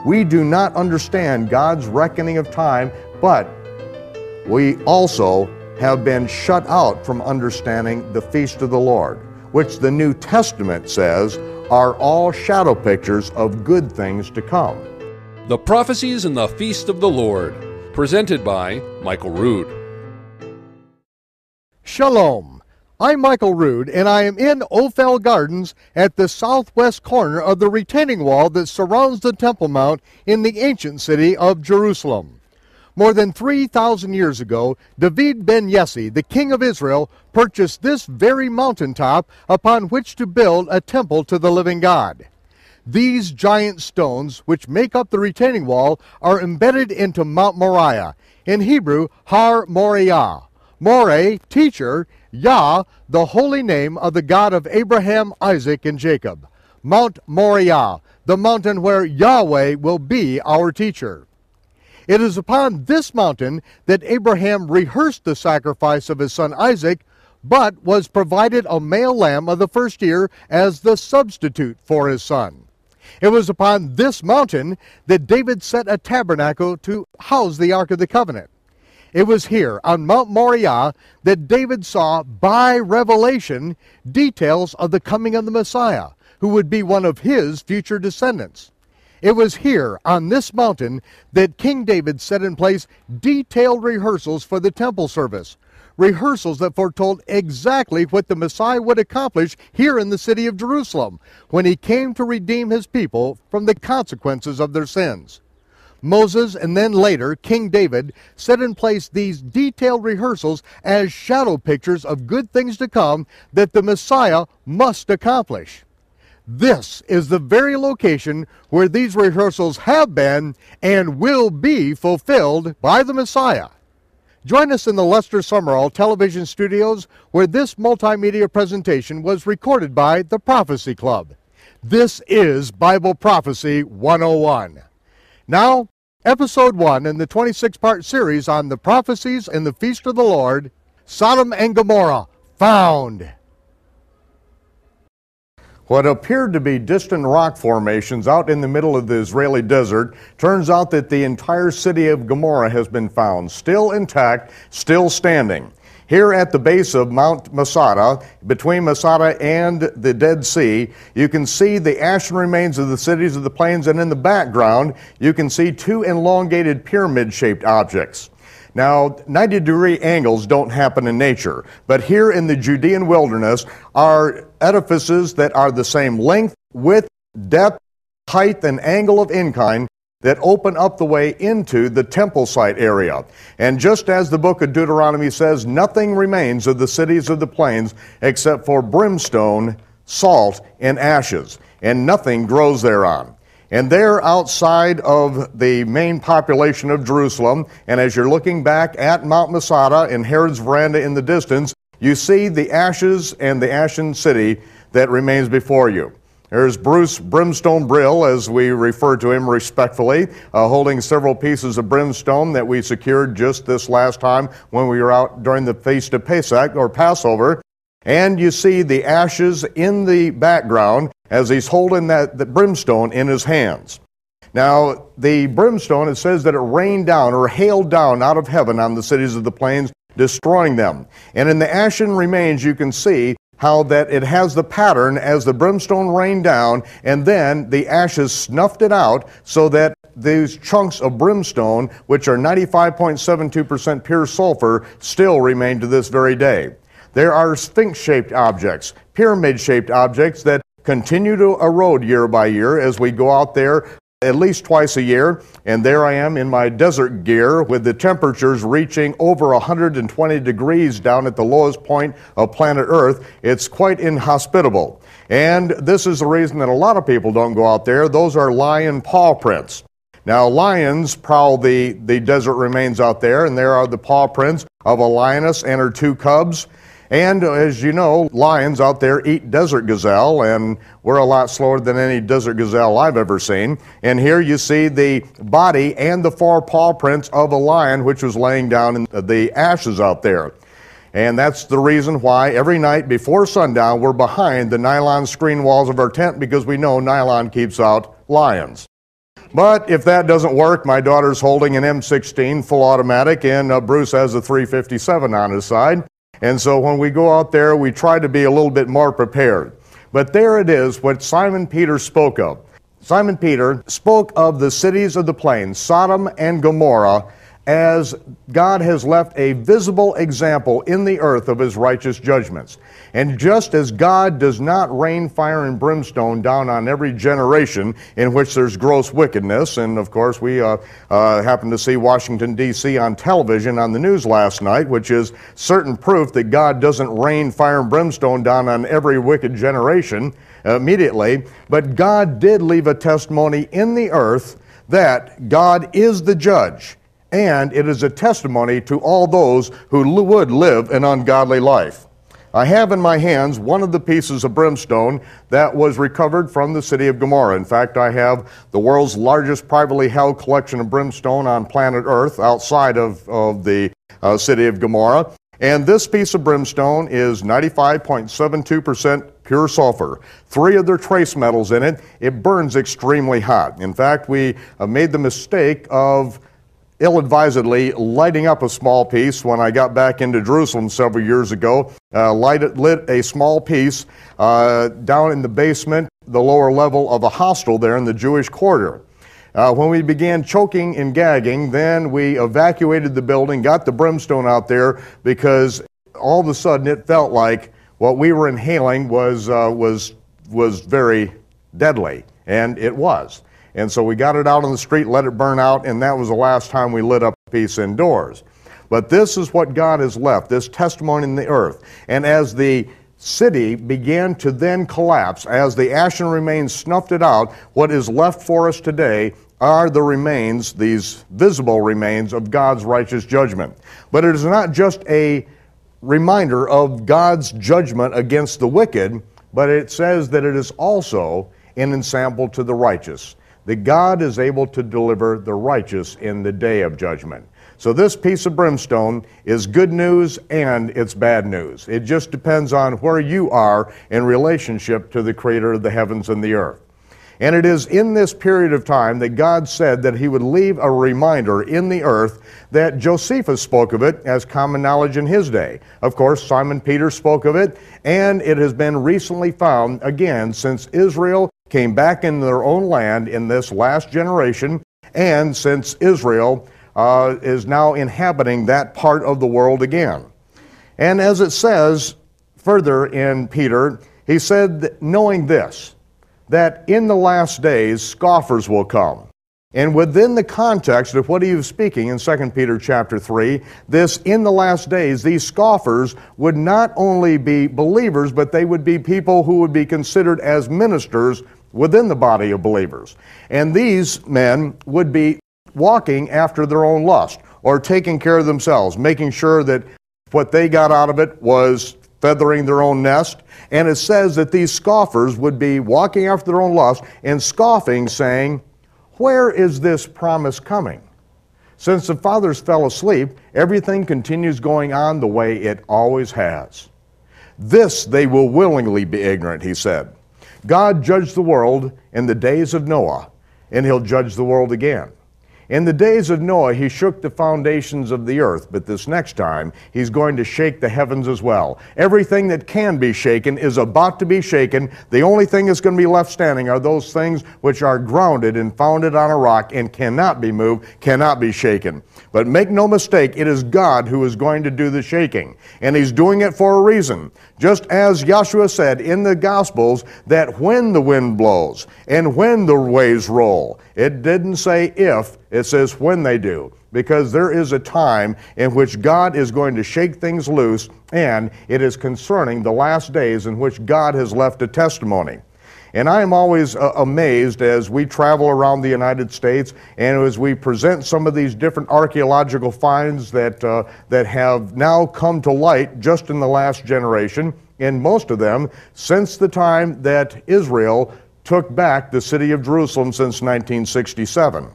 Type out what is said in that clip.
We do not understand God's reckoning of time, but we also have been shut out from understanding the feast of the Lord, which the New Testament says are all shadow pictures of good things to come. The Prophecies and the Feast of the Lord, presented by Michael Rood. Shalom. I'm Michael Rood, and I am in Ophel Gardens at the southwest corner of the retaining wall that surrounds the Temple Mount in the ancient city of Jerusalem. More than 3,000 years ago, David ben Yesse, the king of Israel, purchased this very mountaintop upon which to build a temple to the living God. These giant stones, which make up the retaining wall, are embedded into Mount Moriah, in Hebrew, Har Moriah. More, teacher, Yah, the holy name of the God of Abraham, Isaac, and Jacob. Mount Moriah, the mountain where Yahweh will be our teacher. It is upon this mountain that Abraham rehearsed the sacrifice of his son Isaac, but was provided a male lamb of the first year as the substitute for his son. It was upon this mountain that David set a tabernacle to house the Ark of the Covenant. It was here, on Mount Moriah, that David saw, by revelation, details of the coming of the Messiah, who would be one of his future descendants. It was here, on this mountain, that King David set in place detailed rehearsals for the temple service, rehearsals that foretold exactly what the Messiah would accomplish here in the city of Jerusalem, when he came to redeem his people from the consequences of their sins. Moses, and then later King David, set in place these detailed rehearsals as shadow pictures of good things to come that the Messiah must accomplish. This is the very location where these rehearsals have been and will be fulfilled by the Messiah. Join us in the Lester Summerall television studios, where this multimedia presentation was recorded by the Prophecy Club. This is Bible Prophecy 101. Now, Episode 1 in the 26-part series on the Prophecies and the Feast of the Lord, Sodom and Gomorrah, found. What appeared to be distant rock formations out in the middle of the Israeli desert turns out that the entire city of Gomorrah has been found, still intact, still standing. Here at the base of Mount Masada, between Masada and the Dead Sea, you can see the ashen remains of the cities of the plains, and in the background, you can see two elongated pyramid-shaped objects. Now, 90-degree angles don't happen in nature, but here in the Judean wilderness are edifices that are the same length, width, depth, height, and angle of incline that open up the way into the temple site area. And just as the book of Deuteronomy says, nothing remains of the cities of the plains except for brimstone, salt, and ashes, and nothing grows thereon. And there outside of the main population of Jerusalem, and as you're looking back at Mount Masada and Herod's veranda in the distance, you see the ashes and the ashen city that remains before you. There's Bruce Brimstone Brill, as we refer to him respectfully, holding several pieces of brimstone that we secured just this last time when we were out during the Feast of Pesach, or Passover. And you see the ashes in the background as he's holding the brimstone in his hands. Now, the brimstone, it says that it rained down or hailed down out of heaven on the cities of the plains, destroying them. And in the ashen remains, you can see how that it has the pattern as the brimstone rained down, and then the ashes snuffed it out so that these chunks of brimstone, which are 95.72% pure sulfur, still remain to this very day. There are sphinx-shaped objects, pyramid-shaped objects that continue to erode year by year as we go out there at least twice a year. And there I am in my desert gear with the temperatures reaching over 120 degrees down at the lowest point of planet Earth. It's quite inhospitable. And this is the reason that a lot of people don't go out there. Those are lion paw prints. Now, lions prowl the desert remains out there, and there are the paw prints of a lioness and her two cubs. And as you know, lions out there eat desert gazelle, and we're a lot slower than any desert gazelle I've ever seen. And here you see the body and the four paw prints of a lion which was laying down in the ashes out there. And that's the reason why every night before sundown we're behind the nylon screen walls of our tent, because we know nylon keeps out lions. But if that doesn't work, my daughter's holding an M16 full automatic, and Bruce has a 357 on his side. And so when we go out there, we try to be a little bit more prepared. But there it is, what Simon Peter spoke of. Simon Peter spoke of the cities of the plains, Sodom and Gomorrah, as God has left a visible example in the earth of his righteous judgments. And just as God does not rain fire and brimstone down on every generation in which there's gross wickedness, and of course we happened to see Washington, D.C. on television on the news last night, which is certain proof that God doesn't rain fire and brimstone down on every wicked generation immediately, but God did leave a testimony in the earth that God is the judge. And it is a testimony to all those who would live an ungodly life. I have in my hands one of the pieces of brimstone that was recovered from the city of Gomorrah. In fact, I have the world's largest privately held collection of brimstone on planet Earth outside of the city of Gomorrah. And this piece of brimstone is 95.72% pure sulfur. 3 of their trace metals in it. It burns extremely hot. In fact, we made the mistake of ill-advisedly lighting up a small piece when I got back into Jerusalem several years ago. Lit a small piece down in the basement, the lower level of a hostel there in the Jewish quarter. When we began choking and gagging, then we evacuated the building, got the brimstone out there, because all of a sudden it felt like what we were inhaling was very deadly, and it was. And so we got it out on the street, let it burn out, and that was the last time we lit up a piece indoors. But this is what God has left, this testimony in the earth. And as the city began to then collapse, as the ashen remains snuffed it out, what is left for us today are the remains, these visible remains of God's righteous judgment. But it is not just a reminder of God's judgment against the wicked, but it says that it is also an ensample to the righteous, that God is able to deliver the righteous in the day of judgment. So this piece of brimstone is good news and it's bad news. It just depends on where you are in relationship to the Creator of the heavens and the earth. And it is in this period of time that God said that he would leave a reminder in the earth, that Josephus spoke of it as common knowledge in his day. Of course, Simon Peter spoke of it, and it has been recently found again since Israel came back into their own land in this last generation, and since Israel is now inhabiting that part of the world again. And as it says further in Peter, he said, that knowing this, that in the last days scoffers will come. And within the context of what he was speaking in 2 Peter chapter 3, this in the last days, these scoffers would not only be believers, but they would be people who would be considered as ministers within the body of believers. And these men would be walking after their own lust, or taking care of themselves, making sure that what they got out of it was feathering their own nest. And it says that these scoffers would be walking after their own lust and scoffing, saying, "Where is this promise coming? Since the fathers fell asleep, everything continues going on the way it always has. This they will willingly be ignorant," he said. God judged the world in the days of Noah, and he'll judge the world again. In the days of Noah, he shook the foundations of the earth, but this next time, he's going to shake the heavens as well. Everything that can be shaken is about to be shaken. The only thing that's going to be left standing are those things which are grounded and founded on a rock and cannot be moved, cannot be shaken. But make no mistake, it is God who is going to do the shaking, and he's doing it for a reason. Just as Yeshua said in the Gospels, that when the wind blows and when the waves roll, it didn't say if, it says when they do, because there is a time in which God is going to shake things loose, and it is concerning the last days in which God has left a testimony. And I am always amazed as we travel around the United States and as we present some of these different archaeological finds that have now come to light just in the last generation, and most of them since the time that Israel took back the city of Jerusalem since 1967.